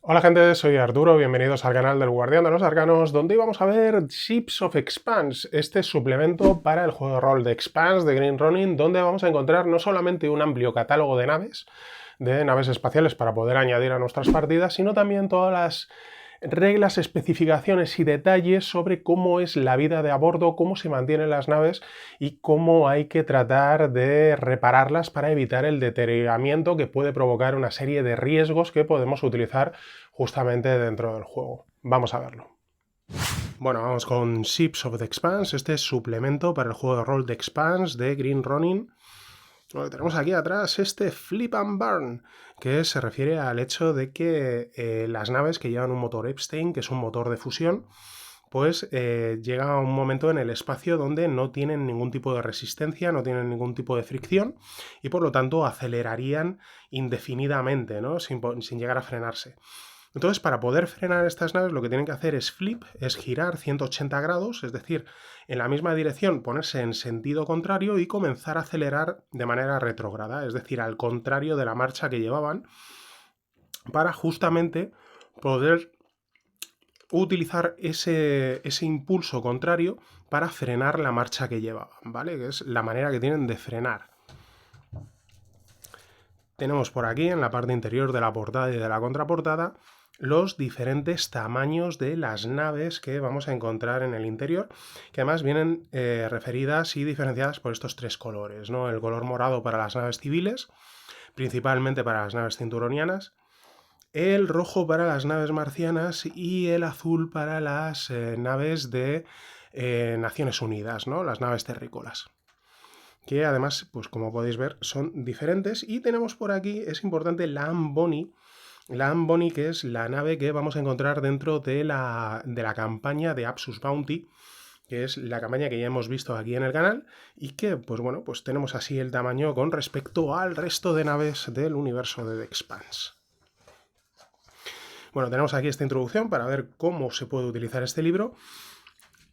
Hola gente, soy Arturo, bienvenidos al canal del Guardián de los Arcanos, donde vamos a ver Ships of Expanse, este suplemento para el juego de rol de Expanse de Green Ronin, donde vamos a encontrar no solamente un amplio catálogo de naves espaciales para poder añadir a nuestras partidas, sino también todas las reglas, especificaciones y detalles sobre cómo es la vida de a bordo, cómo se mantienen las naves y cómo hay que tratar de repararlas para evitar el deterioramiento que puede provocar una serie de riesgos que podemos utilizar justamente dentro del juego. Vamos a verlo. Bueno, vamos con Ships of the Expanse, este suplemento para el juego de rol de Expanse de Green Ronin. Lo que tenemos aquí atrás, este Flip and Burn, que se refiere al hecho de que las naves que llevan un motor Epstein, que es un motor de fusión, pues llega a un momento en el espacio donde no tienen ningún tipo de resistencia, no tienen ningún tipo de fricción y por lo tanto acelerarían indefinidamente, ¿no? sin llegar a frenarse. Entonces, para poder frenar estas naves, lo que tienen que hacer es flip, es girar 180 grados, es decir, en la misma dirección ponerse en sentido contrario y comenzar a acelerar de manera retrógrada, es decir, al contrario de la marcha que llevaban, para justamente poder utilizar ese impulso contrario para frenar la marcha que llevaban, ¿vale? Que es la manera que tienen de frenar. Tenemos por aquí, en la parte interior de la portada y de la contraportada, los diferentes tamaños de las naves que vamos a encontrar en el interior, que además vienen referidas y diferenciadas por estos tres colores, ¿no? El color morado para las naves civiles, principalmente para las naves cinturonianas, el rojo para las naves marcianas y el azul para las naves de Naciones Unidas, ¿no? Las naves terrícolas, que además, pues como podéis ver, son diferentes. Y tenemos por aquí, es importante, la Amboni, que es la nave que vamos a encontrar dentro de la campaña de Apsus Bounty, que es la campaña que ya hemos visto aquí en el canal, y que, pues bueno, pues tenemos así el tamaño con respecto al resto de naves del universo de The Expanse. Bueno, tenemos aquí esta introducción para ver cómo se puede utilizar este libro.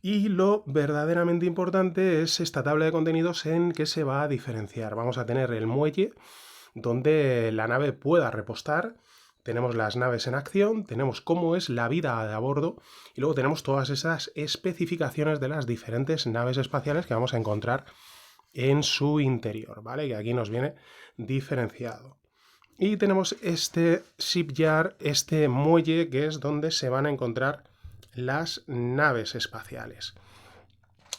Y lo verdaderamente importante es esta tabla de contenidos en que se va a diferenciar. Vamos a tener el muelle donde la nave pueda repostar, tenemos las naves en acción, tenemos cómo es la vida de a bordo y luego tenemos todas esas especificaciones de las diferentes naves espaciales que vamos a encontrar en su interior, ¿vale? Que aquí nos viene diferenciado. Y tenemos este shipyard, este muelle, que es donde se van a encontrar las naves espaciales.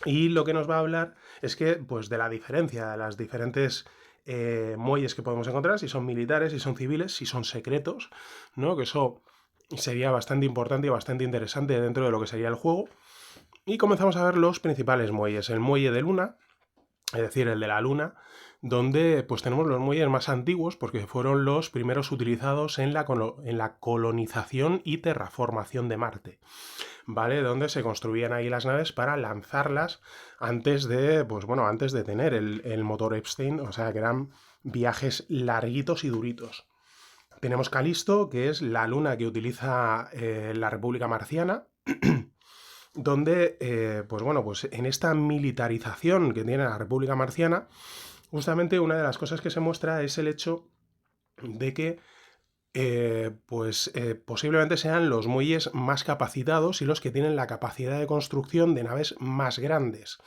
Y lo que nos va a hablar es que, pues, de la diferencia de las diferentes muelles que podemos encontrar, si son militares, si son civiles, si son secretos, ¿no? Que eso sería bastante importante y bastante interesante dentro de lo que sería el juego. Y comenzamos a ver los principales muelles. El muelle de Luna, es decir, el de la Luna, donde pues tenemos los muelles más antiguos porque fueron los primeros utilizados en la colonización y terraformación de Marte, ¿vale? Donde se construían ahí las naves para lanzarlas antes de, pues bueno, antes de tener el motor Epstein, o sea que eran viajes larguitos y duritos. Tenemos Calisto, que es la luna que utiliza la República Marciana, donde, pues bueno, pues en esta militarización que tiene la República Marciana, justamente una de las cosas que se muestra es el hecho de que posiblemente sean los muelles más capacitados y los que tienen la capacidad de construcción de naves más grandes,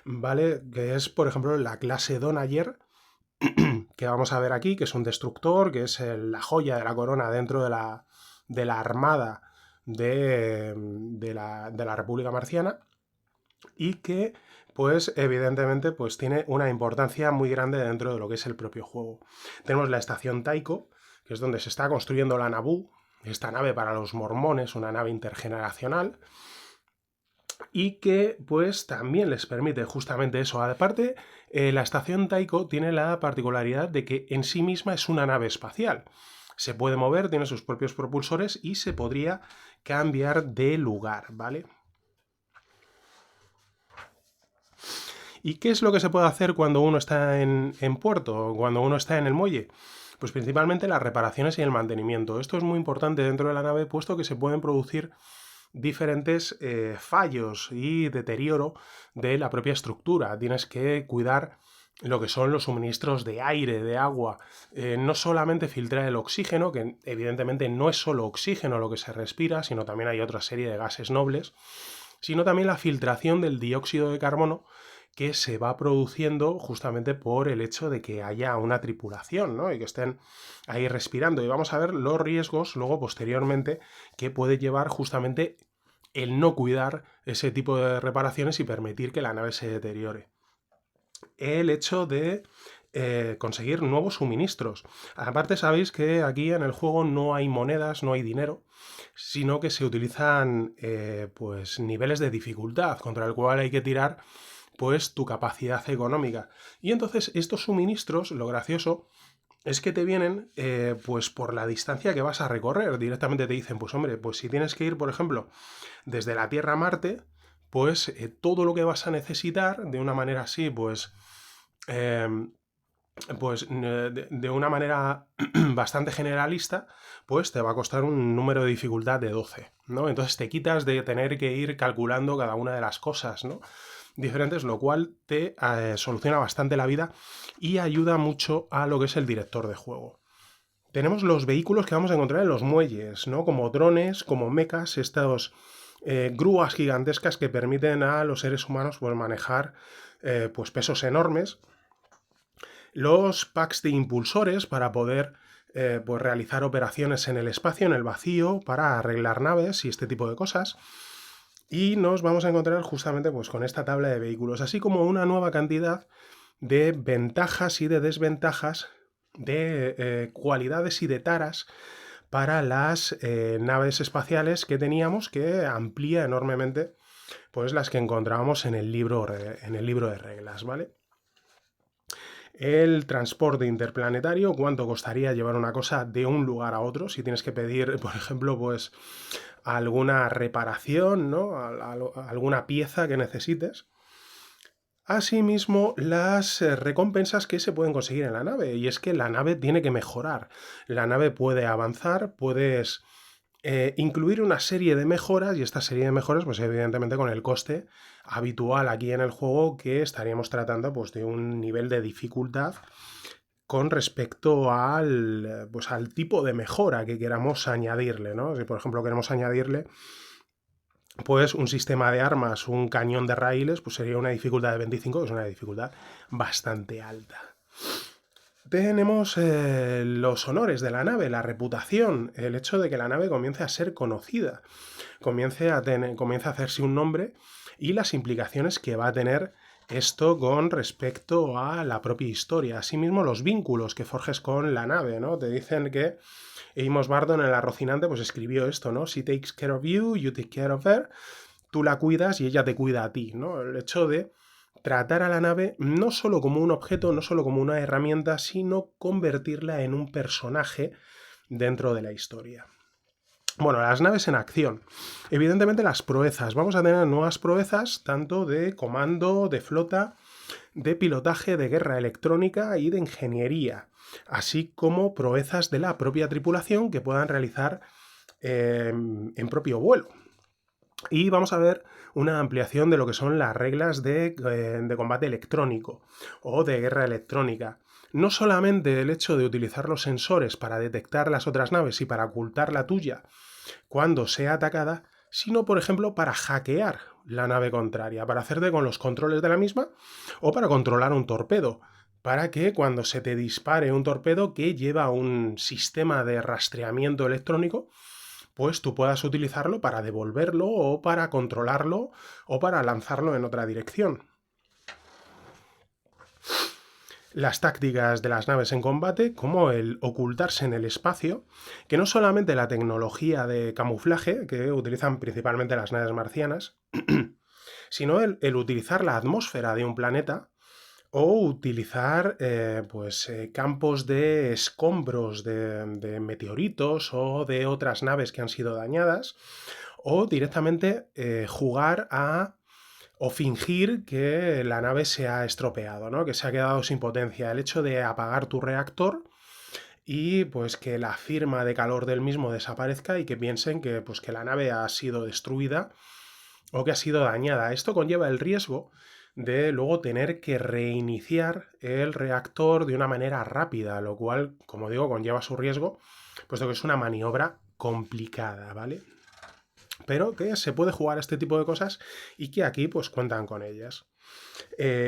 ¿vale? Que es, por ejemplo, la clase Donager, que vamos a ver aquí, que es un destructor, que es la joya de la corona dentro de la armada de la República Marciana, y que pues evidentemente pues tiene una importancia muy grande dentro de lo que es el propio juego. Tenemos la estación Taiko, que es donde se está construyendo la Naboo, esta nave para los mormones, una nave intergeneracional, y que pues también les permite justamente eso. Aparte, la estación Taiko tiene la particularidad de que en sí misma es una nave espacial. Se puede mover, tiene sus propios propulsores y se podría cambiar de lugar, ¿vale? ¿Y qué es lo que se puede hacer cuando uno está en puerto, cuando uno está en el muelle? Pues principalmente las reparaciones y el mantenimiento. Esto es muy importante dentro de la nave, puesto que se pueden producir diferentes fallos y deterioro de la propia estructura. Tienes que cuidar lo que son los suministros de aire, de agua, no solamente filtrar el oxígeno, que evidentemente no es solo oxígeno lo que se respira, sino también hay otra serie de gases nobles, sino también la filtración del dióxido de carbono que se va produciendo justamente por el hecho de que haya una tripulación, ¿no? Y que estén ahí respirando. Y vamos a ver los riesgos luego posteriormente que puede llevar justamente el no cuidar ese tipo de reparaciones y permitir que la nave se deteriore. El hecho de conseguir nuevos suministros. Aparte sabéis que aquí en el juego no hay monedas, no hay dinero, sino que se utilizan pues niveles de dificultad contra el cual hay que tirar pues tu capacidad económica. Y entonces estos suministros, lo gracioso es que te vienen pues por la distancia que vas a recorrer. Directamente te dicen, pues hombre, pues si tienes que ir, por ejemplo, desde la Tierra a Marte, pues todo lo que vas a necesitar de una manera así, eh, de una manera bastante generalista, pues te va a costar un número de dificultad de 12, ¿no? Entonces te quitas de tener que ir calculando cada una de las cosas, ¿no? Diferentes, lo cual te soluciona bastante la vida y ayuda mucho a lo que es el director de juego. Tenemos los vehículos que vamos a encontrar en los muelles, ¿no? Como drones, como mechas, estos grúas gigantescas que permiten a los seres humanos pues, manejar pues, pesos enormes. Los packs de impulsores para poder pues, realizar operaciones en el espacio, en el vacío, para arreglar naves y este tipo de cosas. Y nos vamos a encontrar justamente pues, con esta tabla de vehículos, así como una nueva cantidad de ventajas y de desventajas, de cualidades y de taras para las naves espaciales que teníamos, que amplía enormemente pues, las que encontrábamos en el libro de reglas, ¿vale? El transporte interplanetario, cuánto costaría llevar una cosa de un lugar a otro, si tienes que pedir, por ejemplo, pues alguna reparación, ¿no? Alguna pieza que necesites. Asimismo, las recompensas que se pueden conseguir en la nave, y es que la nave tiene que mejorar. La nave puede avanzar, puedes incluir una serie de mejoras, y esta serie de mejoras, pues evidentemente con el coste habitual aquí en el juego, que estaríamos tratando pues, de un nivel de dificultad con respecto pues, al tipo de mejora que queramos añadirle, ¿no? Si por ejemplo queremos añadirle pues un sistema de armas, un cañón de raíles, pues sería una dificultad de 25, que es una dificultad bastante alta. Tenemos los honores de la nave, la reputación, el hecho de que la nave comience a ser conocida, comience a hacerse un nombre y las implicaciones que va a tener esto con respecto a la propia historia. Asimismo, los vínculos que forjes con la nave, ¿no? Te dicen que Amos Bardon en el Rocinante pues escribió esto, ¿no? She takes care of you, you take care of her. Tú la cuidas y ella te cuida a ti, ¿no? El hecho de tratar a la nave no solo como un objeto, no solo como una herramienta, sino convertirla en un personaje dentro de la historia. Bueno, las naves en acción. Evidentemente las proezas. Vamos a tener nuevas proezas, tanto de comando, de flota, de pilotaje, de guerra electrónica y de ingeniería, así como proezas de la propia tripulación que puedan realizar en propio vuelo. Y vamos a ver una ampliación de lo que son las reglas de combate electrónico o de guerra electrónica. No solamente el hecho de utilizar los sensores para detectar las otras naves y para ocultar la tuya cuando sea atacada, sino, por ejemplo, para hackear la nave contraria, para hacerte con los controles de la misma o para controlar un torpedo, para que cuando se te dispare un torpedo que lleva un sistema de rastreamiento electrónico, pues tú puedas utilizarlo para devolverlo o para controlarlo o para lanzarlo en otra dirección. Las tácticas de las naves en combate, como el ocultarse en el espacio, que no solamente la tecnología de camuflaje que utilizan principalmente las naves marcianas, sino el utilizar la atmósfera de un planeta o utilizar campos de escombros de meteoritos o de otras naves que han sido dañadas, o directamente jugar a o fingir que la nave se ha estropeado, ¿no? Que se ha quedado sin potencia. El hecho de apagar tu reactor y pues que la firma de calor del mismo desaparezca y que piensen que, que la nave ha sido destruida o que ha sido dañada. Esto conlleva el riesgo de luego tener que reiniciar el reactor de una manera rápida, lo cual, como digo, conlleva su riesgo, puesto que es una maniobra complicada, ¿vale? Pero que se puede jugar a este tipo de cosas y que aquí pues cuentan con ellas.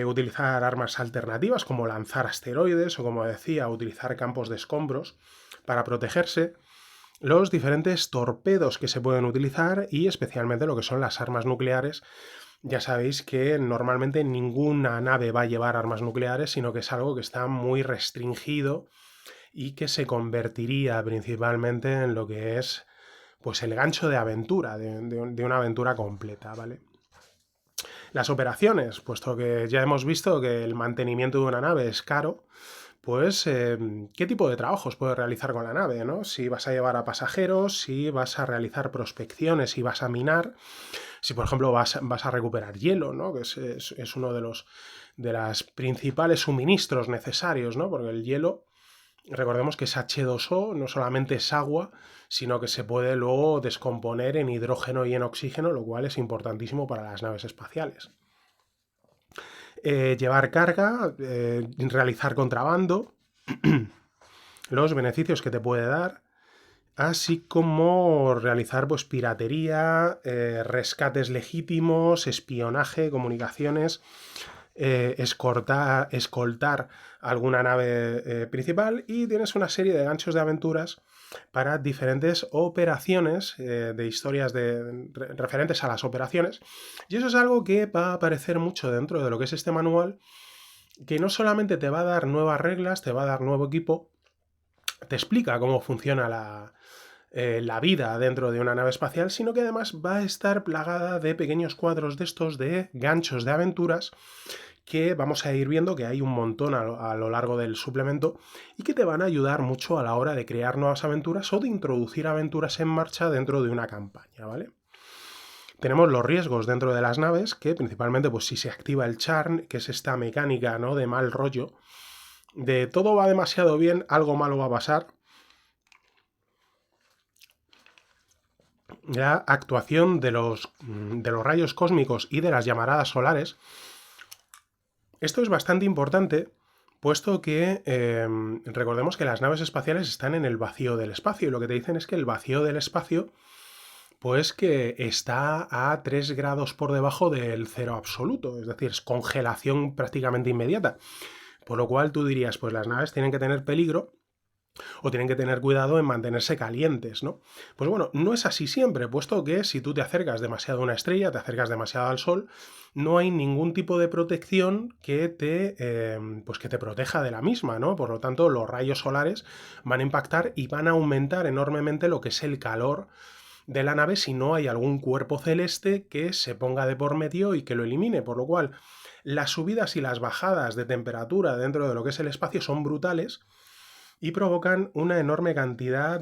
Utilizar armas alternativas como lanzar asteroides o, como decía, utilizar campos de escombros para protegerse, los diferentes torpedos que se pueden utilizar y especialmente lo que son las armas nucleares. Ya sabéis que normalmente ninguna nave va a llevar armas nucleares, sino que es algo que está muy restringido y que se convertiría principalmente en lo que es pues el gancho de aventura, de una aventura completa, ¿vale? Las operaciones, puesto que ya hemos visto que el mantenimiento de una nave es caro, pues qué tipo de trabajos puedes realizar con la nave, ¿no? Si vas a llevar a pasajeros, si vas a realizar prospecciones, si vas a minar, si por ejemplo vas a recuperar hielo, ¿no? Que es uno de los principales suministros necesarios, ¿no? Porque el hielo, recordemos que es H2O, no solamente es agua, sino que se puede luego descomponer en hidrógeno y en oxígeno, lo cual es importantísimo para las naves espaciales. Llevar carga, realizar contrabando, los beneficios que te puede dar, así como realizar pues piratería, rescates legítimos, espionaje, comunicaciones, escoltar alguna nave principal, y tienes una serie de ganchos de aventuras para diferentes operaciones, de historias referentes a las operaciones, y eso es algo que va a aparecer mucho dentro de lo que es este manual, que no solamente te va a dar nuevas reglas, te va a dar nuevo equipo, te explica cómo funciona la vida dentro de una nave espacial, sino que además va a estar plagada de pequeños cuadros de estos de ganchos de aventuras que vamos a ir viendo que hay un montón a lo largo del suplemento y que te van a ayudar mucho a la hora de crear nuevas aventuras o de introducir aventuras en marcha dentro de una campaña, ¿vale? Tenemos los riesgos dentro de las naves, que principalmente pues si se activa el charm, que es esta mecánica, ¿no?, de mal rollo, de todo va demasiado bien, algo malo va a pasar. La actuación de los rayos cósmicos y de las llamaradas solares. Esto es bastante importante, puesto que recordemos que las naves espaciales están en el vacío del espacio, y lo que te dicen es que el vacío del espacio, pues que está a 3 grados por debajo del cero absoluto, es decir, es congelación prácticamente inmediata. Por lo cual tú dirías, pues las naves tienen que tener peligro o tienen que tener cuidado en mantenerse calientes, ¿no? Pues bueno, no es así siempre, puesto que si tú te acercas demasiado a una estrella, te acercas demasiado al Sol, no hay ningún tipo de protección pues que te proteja de la misma, ¿no? Por lo tanto, los rayos solares van a impactar y van a aumentar enormemente lo que es el calor de la nave si no hay algún cuerpo celeste que se ponga de por medio y que lo elimine, por lo cual las subidas y las bajadas de temperatura dentro de lo que es el espacio son brutales y provocan una enorme cantidad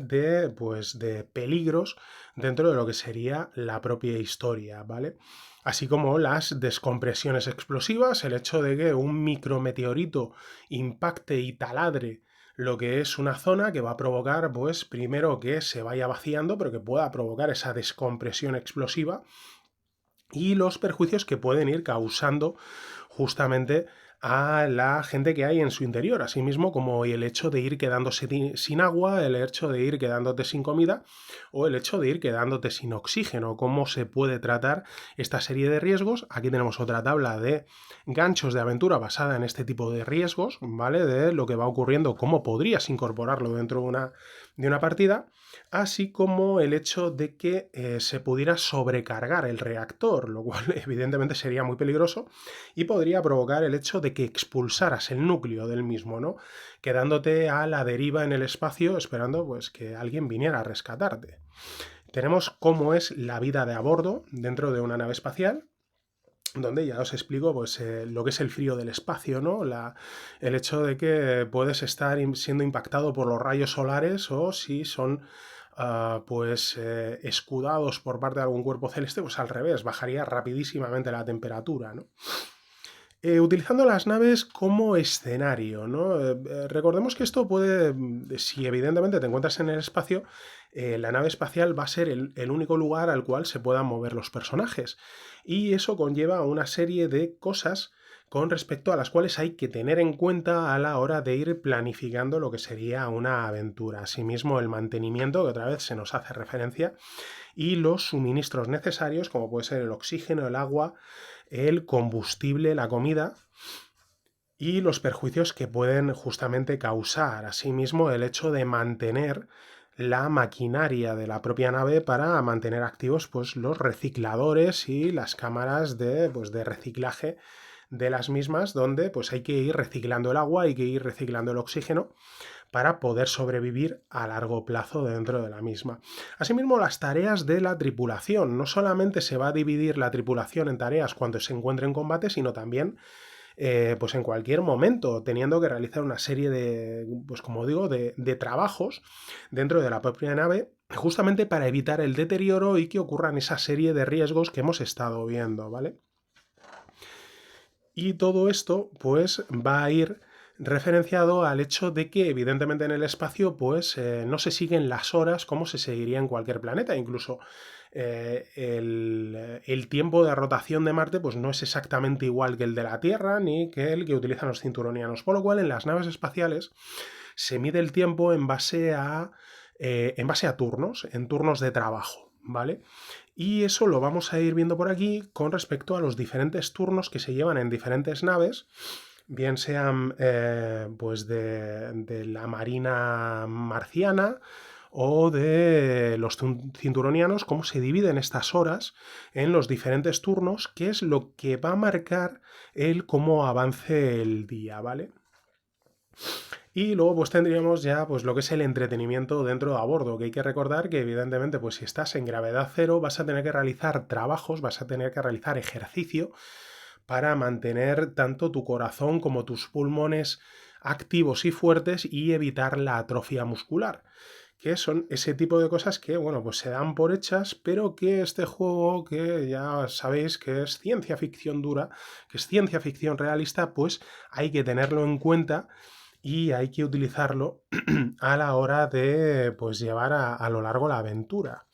pues, de peligros dentro de lo que sería la propia historia, ¿vale? Así como las descompresiones explosivas, el hecho de que un micrometeorito impacte y taladre lo que es una zona, que va a provocar, pues, primero que se vaya vaciando, pero que pueda provocar esa descompresión explosiva, y los perjuicios que pueden ir causando justamente a la gente que hay en su interior, asimismo como el hecho de ir quedándose sin agua, el hecho de ir quedándote sin comida o el hecho de ir quedándote sin oxígeno. ¿Cómo se puede tratar esta serie de riesgos? Aquí tenemos otra tabla de ganchos de aventura basada en este tipo de riesgos, ¿vale? De lo que va ocurriendo, cómo podrías incorporarlo dentro de una partida, así como el hecho de que se pudiera sobrecargar el reactor, lo cual evidentemente sería muy peligroso y podría provocar el hecho de que expulsaras el núcleo del mismo, ¿no? Quedándote a la deriva en el espacio esperando pues que alguien viniera a rescatarte. Tenemos cómo es la vida de a bordo dentro de una nave espacial, donde ya os explico pues, lo que es el frío del espacio, ¿no? El hecho de que puedes estar siendo impactado por los rayos solares, o si son escudados por parte de algún cuerpo celeste, pues al revés, bajaría rapidísimamente la temperatura, ¿no? Utilizando las naves como escenario, ¿no? Recordemos que esto puede, si evidentemente te encuentras en el espacio, la nave espacial va a ser el único lugar al cual se puedan mover los personajes. Y eso conlleva una serie de cosas con respecto a las cuales hay que tener en cuenta a la hora de ir planificando lo que sería una aventura. Asimismo, el mantenimiento, que otra vez se nos hace referencia, y los suministros necesarios, como puede ser el oxígeno, el agua, el combustible, la comida, y los perjuicios que pueden justamente causar. Asimismo, el hecho de mantener la maquinaria de la propia nave para mantener activos pues, los recicladores y las cámaras de reciclaje de las mismas, donde pues, hay que ir reciclando el agua, hay que ir reciclando el oxígeno para poder sobrevivir a largo plazo dentro de la misma. Asimismo, las tareas de la tripulación. No solamente se va a dividir la tripulación en tareas cuando se encuentre en combate, sino también pues en cualquier momento, teniendo que realizar una serie de, pues como digo, de trabajos dentro de la propia nave, justamente para evitar el deterioro y que ocurran esa serie de riesgos que hemos estado viendo, ¿vale? Y todo esto, pues, va a ir referenciado al hecho de que, evidentemente, en el espacio, pues, no se siguen las horas como se seguiría en cualquier planeta. Incluso el tiempo de rotación de Marte, pues, no es exactamente igual que el de la Tierra ni que el que utilizan los cinturonianos. Por lo cual, en las naves espaciales se mide el tiempo en base a turnos, en turnos de trabajo, ¿vale? Y eso lo vamos a ir viendo por aquí con respecto a los diferentes turnos que se llevan en diferentes naves, bien sean pues de la Marina marciana o de los cinturonianos, cómo se dividen estas horas en los diferentes turnos, que es lo que va a marcar el cómo avance el día, ¿vale? Y luego pues tendríamos ya pues lo que es el entretenimiento dentro de a bordo, que hay que recordar que evidentemente pues si estás en gravedad cero vas a tener que realizar trabajos, vas a tener que realizar ejercicio para mantener tanto tu corazón como tus pulmones activos y fuertes y evitar la atrofia muscular, que son ese tipo de cosas que, bueno, pues se dan por hechas, pero que este juego, que ya sabéis que es ciencia ficción dura, que es ciencia ficción realista, pues hay que tenerlo en cuenta y hay que utilizarlo a la hora de pues, llevar a lo largo la aventura.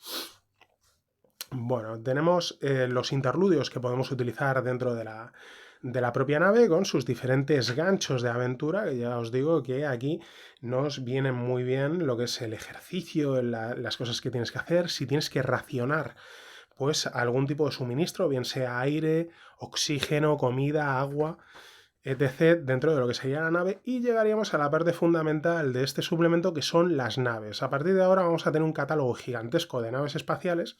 Bueno, tenemos los interludios que podemos utilizar dentro de la propia nave con sus diferentes ganchos de aventura, que ya os digo que aquí nos viene muy bien lo que es el ejercicio, las cosas que tienes que hacer, si tienes que racionar pues algún tipo de suministro, bien sea aire, oxígeno, comida, agua, etc. dentro de lo que sería la nave, y llegaríamos a la parte fundamental de este suplemento, que son las naves. A partir de ahora vamos a tener un catálogo gigantesco de naves espaciales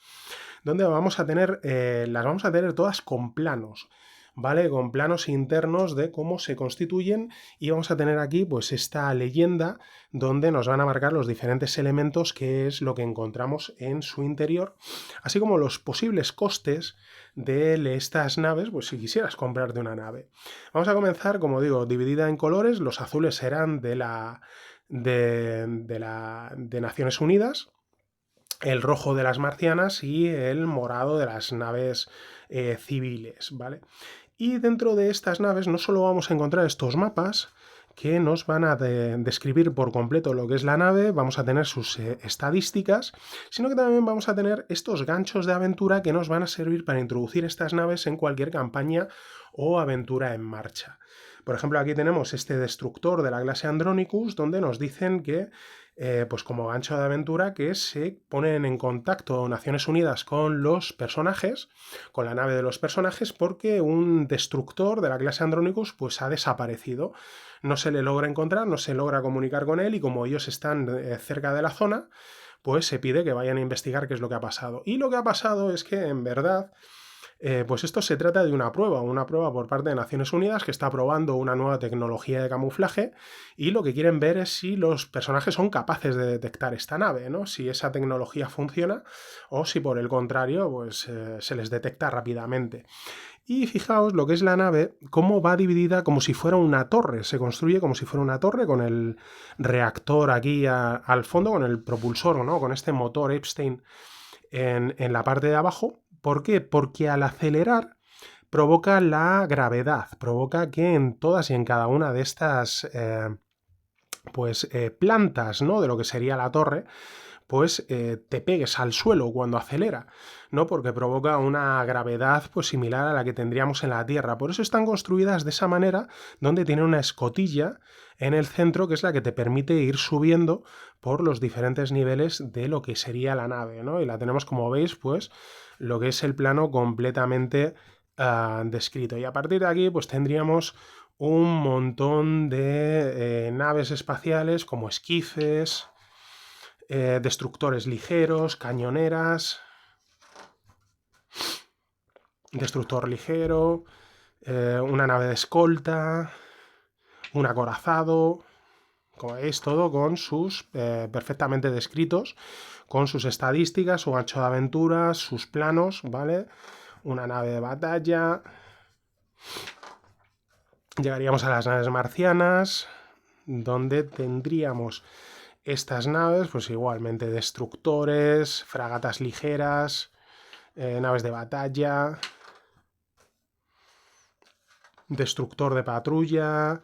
donde vamos a tener, las vamos a tener todas con planos, ¿vale? Con planos internos de cómo se constituyen, y vamos a tener aquí pues esta leyenda donde nos van a marcar los diferentes elementos, que es lo que encontramos en su interior, así como los posibles costes de estas naves, pues si quisieras comprarte una nave. Vamos a comenzar, como digo, dividida en colores. Los azules serán de Naciones Unidas, el rojo de las marcianas y el morado de las naves civiles, ¿vale? Y dentro de estas naves no solo vamos a encontrar estos mapas que nos van a describir por completo lo que es la nave, vamos a tener sus estadísticas, sino que también vamos a tener estos ganchos de aventura que nos van a servir para introducir estas naves en cualquier campaña o aventura en marcha. Por ejemplo, aquí tenemos este destructor de la clase Andronicus, donde nos dicen que pues como gancho de aventura, que se ponen en contacto Naciones Unidas con los personajes, con la nave de los personajes, porque un destructor de la clase Andronicus pues ha desaparecido. No se le logra encontrar, no se logra comunicar con él, y como ellos están cerca de la zona, pues se pide que vayan a investigar qué es lo que ha pasado. Y lo que ha pasado es que, en verdad, pues esto se trata de una prueba por parte de Naciones Unidas, que está probando una nueva tecnología de camuflaje, y lo que quieren ver es si los personajes son capaces de detectar esta nave, ¿no? Si esa tecnología funciona o si por el contrario pues, se les detecta rápidamente. Y fijaos lo que es la nave, cómo va dividida como si fuera una torre, se construye como si fuera una torre, con el reactor aquí al fondo, con el propulsor, ¿no? Con este motor Epstein en la parte de abajo. ¿Por qué? Porque al acelerar provoca la gravedad, provoca que en todas y en cada una de estas plantas, ¿no? De lo que sería la torre, pues te pegues al suelo cuando acelera, ¿no? Porque provoca una gravedad pues similar a la que tendríamos en la Tierra. Por eso están construidas de esa manera, donde tienen una escotilla en el centro, que es la que te permite ir subiendo por los diferentes niveles de lo que sería la nave, ¿no? Y la tenemos, como veis, pues lo que es el plano completamente descrito. Y a partir de aquí, pues tendríamos un montón de naves espaciales como esquifes, destructores ligeros, cañoneras, destructor ligero, una nave de escolta, un acorazado, como veis, todo con sus perfectamente descritos, con sus estadísticas, su ancho de aventura, sus planos, ¿vale? Una nave de batalla. Llegaríamos a las naves marcianas, donde tendríamos estas naves, pues igualmente destructores, fragatas ligeras, naves de batalla, destructor de patrulla,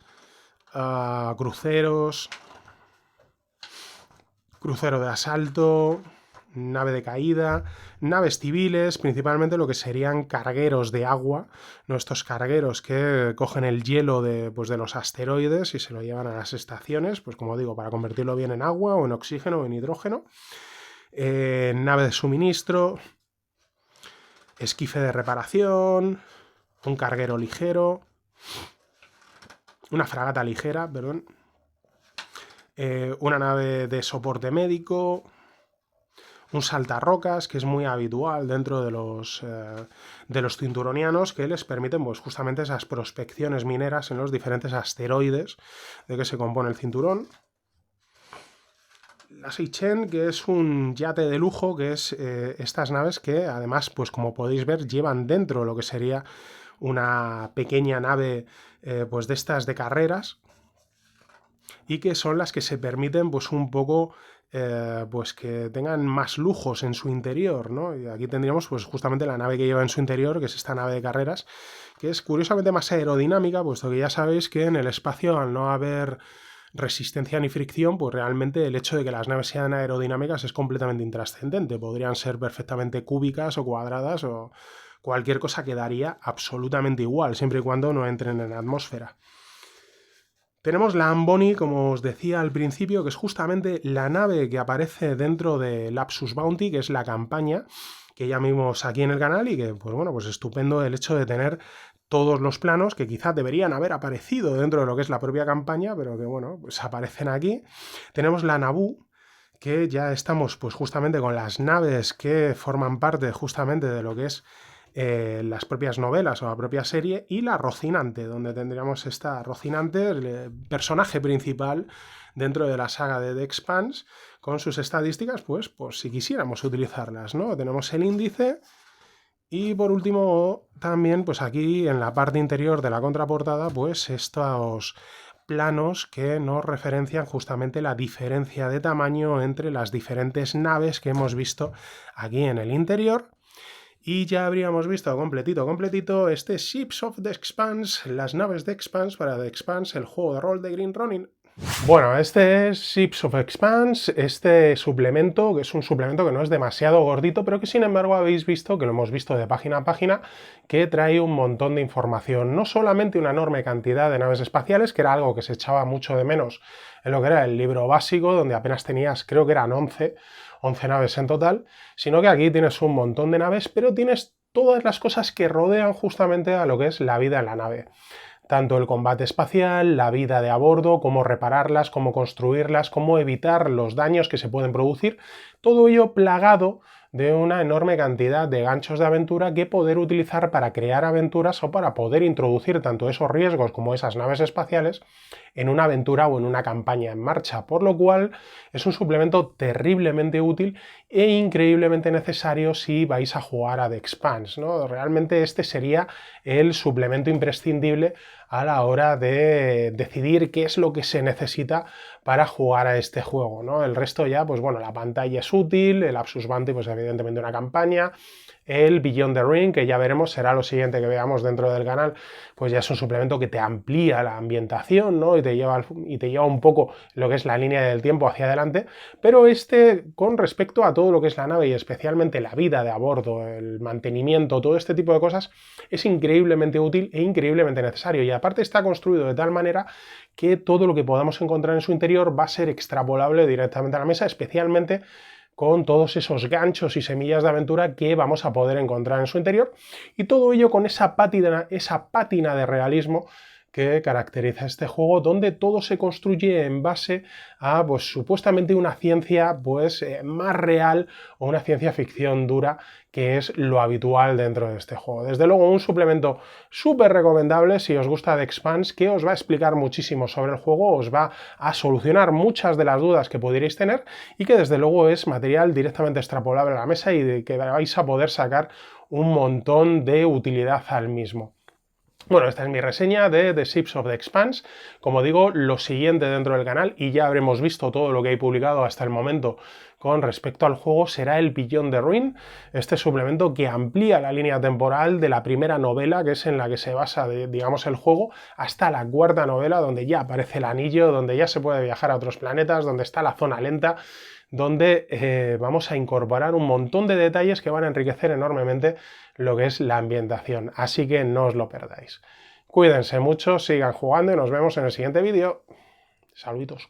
cruceros, crucero de asalto, nave de caída, naves civiles, principalmente lo que serían cargueros de agua, ¿no? Estos cargueros que cogen el hielo pues de los asteroides y se lo llevan a las estaciones, pues como digo, para convertirlo bien en agua o en oxígeno o en hidrógeno. Nave de suministro, esquife de reparación, un carguero ligero, una fragata ligera, perdón, una nave de soporte médico, un saltarrocas, que es muy habitual dentro de los cinturonianos, que les permiten pues, justamente esas prospecciones mineras en los diferentes asteroides de que se compone el cinturón. La Seichen, que es un yate de lujo, que es estas naves que además, pues como podéis ver, llevan dentro lo que sería una pequeña nave pues de estas de carreras, y que son las que se permiten pues un poco pues que tengan más lujos en su interior, ¿no? Y aquí tendríamos pues justamente la nave que lleva en su interior, que es esta nave de carreras, que es curiosamente más aerodinámica, puesto que ya sabéis que en el espacio, al no haber resistencia ni fricción, pues realmente el hecho de que las naves sean aerodinámicas es completamente intrascendente. Podrían ser perfectamente cúbicas o cuadradas o cualquier cosa, quedaría absolutamente igual, siempre y cuando no entren en la atmósfera. Tenemos la Amboni, como os decía al principio, que es justamente la nave que aparece dentro de Lapsus Bounty, que es la campaña que ya vimos aquí en el canal, y que, pues bueno, pues estupendo el hecho de tener todos los planos que quizás deberían haber aparecido dentro de lo que es la propia campaña, pero que, bueno, pues aparecen aquí. Tenemos la Naboo, que ya estamos pues justamente con las naves que forman parte justamente de lo que es las propias novelas o la propia serie, y la Rocinante, donde tendríamos esta Rocinante, el personaje principal dentro de la saga de The Expanse, con sus estadísticas, pues por si quisiéramos utilizarlas, ¿no? Tenemos el índice, y por último también pues aquí en la parte interior de la contraportada pues estos planos que nos referencian justamente la diferencia de tamaño entre las diferentes naves que hemos visto aquí en el interior. Y ya habríamos visto completito este Ships of the Expanse, las naves de Expanse para The Expanse, el juego de rol de Green Ronin. Bueno, este es Ships of Expanse, este suplemento, que es un suplemento que no es demasiado gordito, pero que sin embargo habéis visto, que lo hemos visto de página a página, que trae un montón de información. No solamente una enorme cantidad de naves espaciales, que era algo que se echaba mucho de menos en lo que era el libro básico, donde apenas tenías, creo que eran 11 naves en total, sino que aquí tienes un montón de naves, pero tienes todas las cosas que rodean justamente a lo que es la vida en la nave. Tanto el combate espacial, la vida de a bordo, cómo repararlas, cómo construirlas, cómo evitar los daños que se pueden producir, todo ello plagado de una enorme cantidad de ganchos de aventura que poder utilizar para crear aventuras o para poder introducir tanto esos riesgos como esas naves espaciales en una aventura o en una campaña en marcha, por lo cual es un suplemento terriblemente útil e increíblemente necesario si vais a jugar a The Expanse, ¿no? Realmente este sería el suplemento imprescindible a la hora de decidir qué es lo que se necesita para jugar a este juego, ¿no? El resto ya, pues bueno, la pantalla es útil, el Apsus Bounty, pues evidentemente una campaña, el Beyond the Ring, que ya veremos, será lo siguiente que veamos dentro del canal, pues ya es un suplemento que te amplía la ambientación, ¿no? Y te lleva un poco lo que es la línea del tiempo hacia adelante, pero con respecto a todo lo que es la nave y especialmente la vida de a bordo, el mantenimiento, todo este tipo de cosas, es increíblemente útil e increíblemente necesario. Y aparte está construido de tal manera que todo lo que podamos encontrar en su interior va a ser extrapolable directamente a la mesa, especialmente con todos esos ganchos y semillas de aventura que vamos a poder encontrar en su interior, y todo ello con esa pátina de realismo que caracteriza este juego, donde todo se construye en base a, pues, supuestamente una ciencia, pues, más real, o una ciencia ficción dura, que es lo habitual dentro de este juego. Desde luego, un suplemento súper recomendable si os gusta The Expanse, que os va a explicar muchísimo sobre el juego, os va a solucionar muchas de las dudas que podríais tener, y que desde luego es material directamente extrapolable a la mesa y de que vais a poder sacar un montón de utilidad al mismo. Bueno, esta es mi reseña de The Ships of the Expanse. Como digo, lo siguiente dentro del canal, y ya habremos visto todo lo que he publicado hasta el momento con respecto al juego, será el Beyond the Ruin, este suplemento que amplía la línea temporal de la primera novela, que es en la que se basa, digamos, el juego, hasta la cuarta novela, donde ya aparece el anillo, donde ya se puede viajar a otros planetas, donde está la zona lenta, donde vamos a incorporar un montón de detalles que van a enriquecer enormemente lo que es la ambientación, así que no os lo perdáis. Cuídense mucho, sigan jugando y nos vemos en el siguiente vídeo. Saluditos.